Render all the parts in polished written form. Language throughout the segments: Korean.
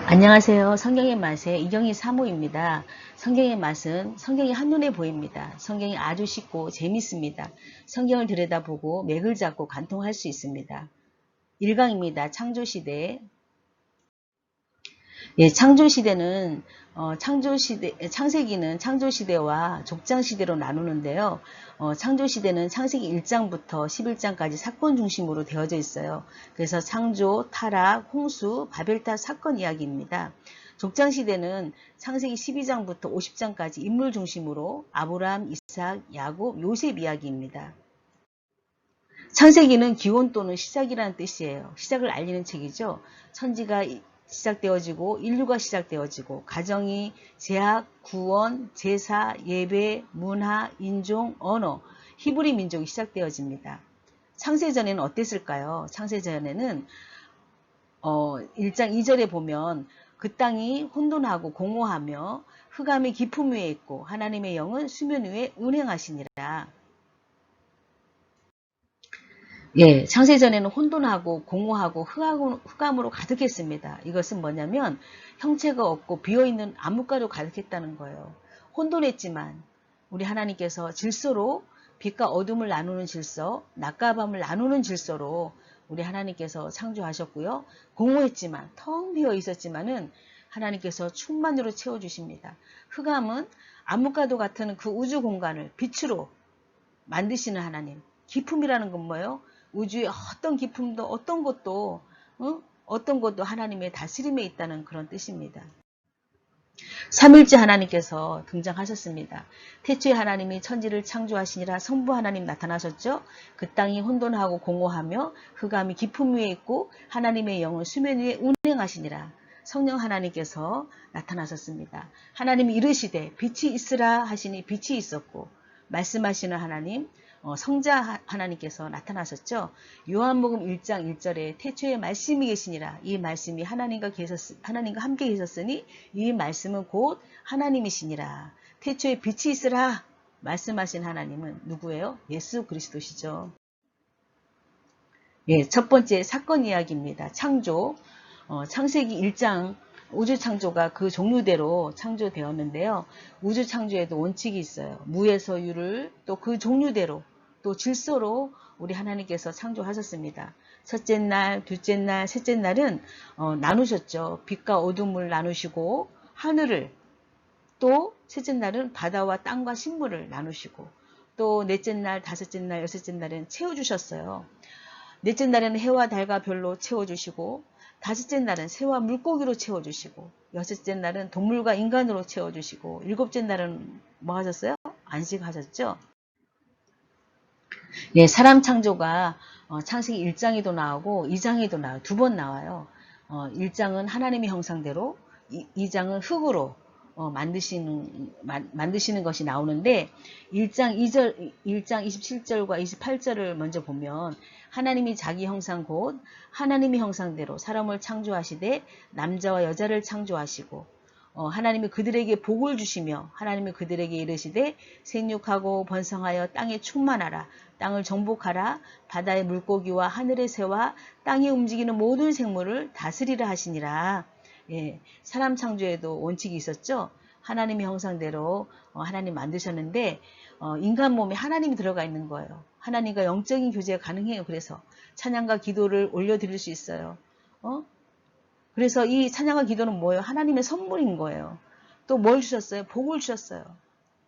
안녕하세요. 성경의 맛의 이경희 사모입니다. 성경의 맛은 성경이 한눈에 보입니다. 성경이 아주 쉽고 재밌습니다. 성경을 들여다보고 맥을 잡고 관통할 수 있습니다. 1강입니다. 창조시대. 예, 창조시대는 창세기는 창조시대와 족장시대로 나누는데요. 창조시대는 창세기 1장부터 11장까지 사건 중심으로 되어져 있어요. 그래서 창조, 타락, 홍수, 바벨탑 사건 이야기입니다. 족장시대는 창세기 12장부터 50장까지 인물 중심으로 아브라함, 이삭, 야곱, 요셉 이야기입니다. 창세기는 기원 또는 시작이라는 뜻이에요. 시작을 알리는 책이죠. 천지가 시작되어지고 인류가 시작되어지고 가정이 제약, 구원, 제사, 예배, 문화, 인종, 언어, 히브리 민족이 시작되어집니다. 창세전에는 어땠을까요? 창세전에는 1장 2절에 보면 그 땅이 혼돈하고 공허하며 흑암이 깊음 위에 있고 하나님의 영은 수면 위에 운행하시니라. 예, 창세전에는 혼돈하고 공허하고 흑암으로 가득했습니다. 이것은 뭐냐면 형체가 없고 비어있는 암흑가로 가득했다는 거예요. 혼돈했지만 우리 하나님께서 질서로 빛과 어둠을 나누는 질서, 낮과 밤을 나누는 질서로 우리 하나님께서 창조하셨고요. 공허했지만 텅 비어 있었지만은 하나님께서 충만으로 채워주십니다. 흑암은 암흑가도 같은 그 우주 공간을 빛으로 만드시는 하나님. 기품이라는 건 뭐예요? 우주의 어떤 기품도 어떤 것도 하나님의 다스림에 있다는 그런 뜻입니다. 삼일째 하나님께서 등장하셨습니다. 태초에 하나님이 천지를 창조하시니라 성부 하나님 나타나셨죠. 그 땅이 혼돈하고 공허하며 흑암이 깊음 위에 있고 하나님의 영은 수면 위에 운행하시니라. 성령 하나님께서 나타나셨습니다. 하나님이 이르시되 빛이 있으라 하시니 빛이 있었고 말씀하시는 하나님 성자 하나님께서 나타나셨죠. 요한복음 1장 1절에 태초에 말씀이 계시니라. 이 말씀이 하나님과 함께 계셨으니 이 말씀은 곧 하나님이시니라. 태초에 빛이 있으라 말씀하신 하나님은 누구예요? 예수 그리스도시죠. 예, 첫 번째 사건 이야기입니다. 창조. 창세기 1장 우주 창조가 그 종류대로 창조되었는데요. 우주 창조에도 원칙이 있어요. 무에서 유를 또 그 종류대로 또 질서로 우리 하나님께서 창조하셨습니다. 첫째 날, 둘째 날, 셋째 날은 나누셨죠. 빛과 어둠을 나누시고 하늘을 또 셋째 날은 바다와 땅과 식물을 나누시고 또 넷째 날, 다섯째 날, 여섯째 날은 채워주셨어요. 넷째 날에는 해와 달과 별로 채워주시고 다섯째 날은 새와 물고기로 채워주시고 여섯째 날은 동물과 인간으로 채워주시고 일곱째 날은 뭐 하셨어요? 안식하셨죠? 예, 사람 창조가 창세기 1장에도 나오고 2장에도 나와요. 두 번 나와요. 1장은 하나님의 형상대로 2장은 흑으로 만드시는 것이 나오는데 1장 27절과 28절을 먼저 보면 하나님이 자기 형상 곧 하나님의 형상대로 사람을 창조하시되 남자와 여자를 창조하시고 하나님이 그들에게 복을 주시며 하나님이 그들에게 이르시되 생육하고 번성하여 땅에 충만하라 땅을 정복하라 바다의 물고기와 하늘의 새와 땅에 움직이는 모든 생물을 다스리라 하시니라. 예, 사람 창조에도 원칙이 있었죠. 하나님의 형상대로 하나님 만드셨는데 인간 몸에 하나님이 들어가 있는 거예요. 하나님과 영적인 교제가 가능해요. 그래서 찬양과 기도를 올려드릴 수 있어요. 그래서 이 찬양과 기도는 뭐예요? 하나님의 선물인 거예요. 또 뭘 주셨어요? 복을 주셨어요.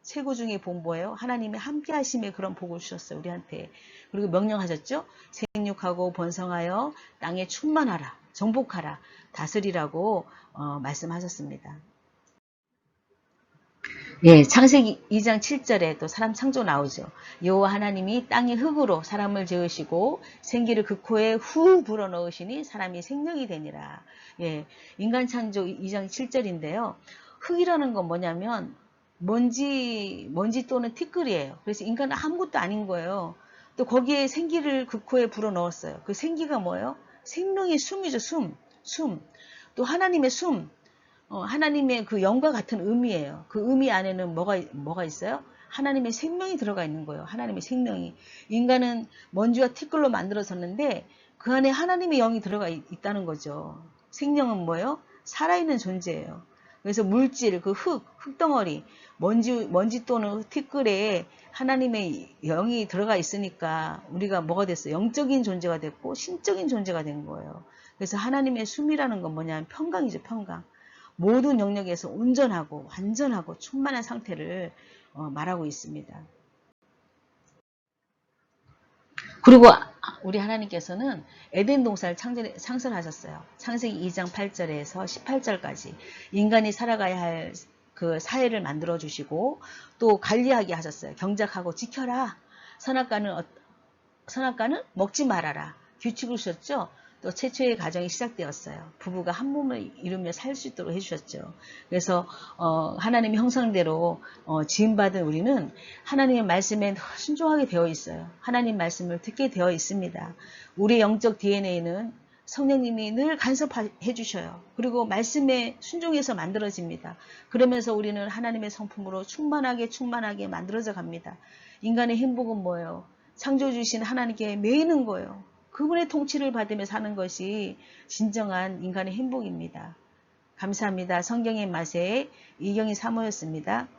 최고 중에 복 뭐예요? 하나님의 함께 하심의 그런 복을 주셨어요. 우리한테. 그리고 명령하셨죠? 생육하고 번성하여 땅에 충만하라. 정복하라. 다스리라고 말씀하셨습니다. 예, 창세기 2장 7절에 또 사람 창조 나오죠. 여호와 하나님이 땅의 흙으로 사람을 지으시고 생기를 그 코에 후 불어넣으시니 사람이 생명이 되니라. 예, 인간 창조 2장 7절인데요. 흙이라는 건 뭐냐면 먼지 또는 티끌이에요. 그래서 인간은 아무것도 아닌 거예요. 또 거기에 생기를 그 코에 불어넣었어요. 그 생기가 뭐예요? 생명의 숨이죠. 숨. 또 하나님의 숨. 하나님의 그 영과 같은 의미예요. 그 의미 안에는 뭐가 있어요? 하나님의 생명이 들어가 있는 거예요. 하나님의 생명이. 인간은 먼지와 티끌로 만들어졌는데 그 안에 하나님의 영이 들어가 있다는 거죠. 생명은 뭐예요? 살아있는 존재예요. 그래서 물질, 그 흙덩어리, 먼지 또는 티끌에 하나님의 영이 들어가 있으니까 우리가 뭐가 됐어요? 영적인 존재가 됐고 신적인 존재가 된 거예요. 그래서 하나님의 숨이라는 건 뭐냐면 평강이죠, 평강. 모든 영역에서 온전하고 완전하고 충만한 상태를 말하고 있습니다. 그리고 우리 하나님께서는 에덴 동산을 창설하셨어요. 창세기 2장 8절에서 18절까지 인간이 살아가야 할 그 사회를 만들어 주시고 또 관리하게 하셨어요. 경작하고 지켜라. 선악과는 먹지 말아라. 규칙을 주셨죠. 또 최초의 가정이 시작되었어요. 부부가 한 몸을 이루며 살 수 있도록 해주셨죠. 그래서 하나님의 형상대로 지음받은 우리는 하나님의 말씀에 순종하게 되어 있어요. 하나님 말씀을 듣게 되어 있습니다. 우리의 영적 DNA는 성령님이 늘 간섭해 주셔요. 그리고 말씀에 순종해서 만들어집니다. 그러면서 우리는 하나님의 성품으로 충만하게 만들어져 갑니다. 인간의 행복은 뭐예요? 창조해 주신 하나님께 매이는 거예요. 그분의 통치를 받으며 사는 것이 진정한 인간의 행복입니다. 감사합니다. 성경의 맛에 이경희 사모였습니다.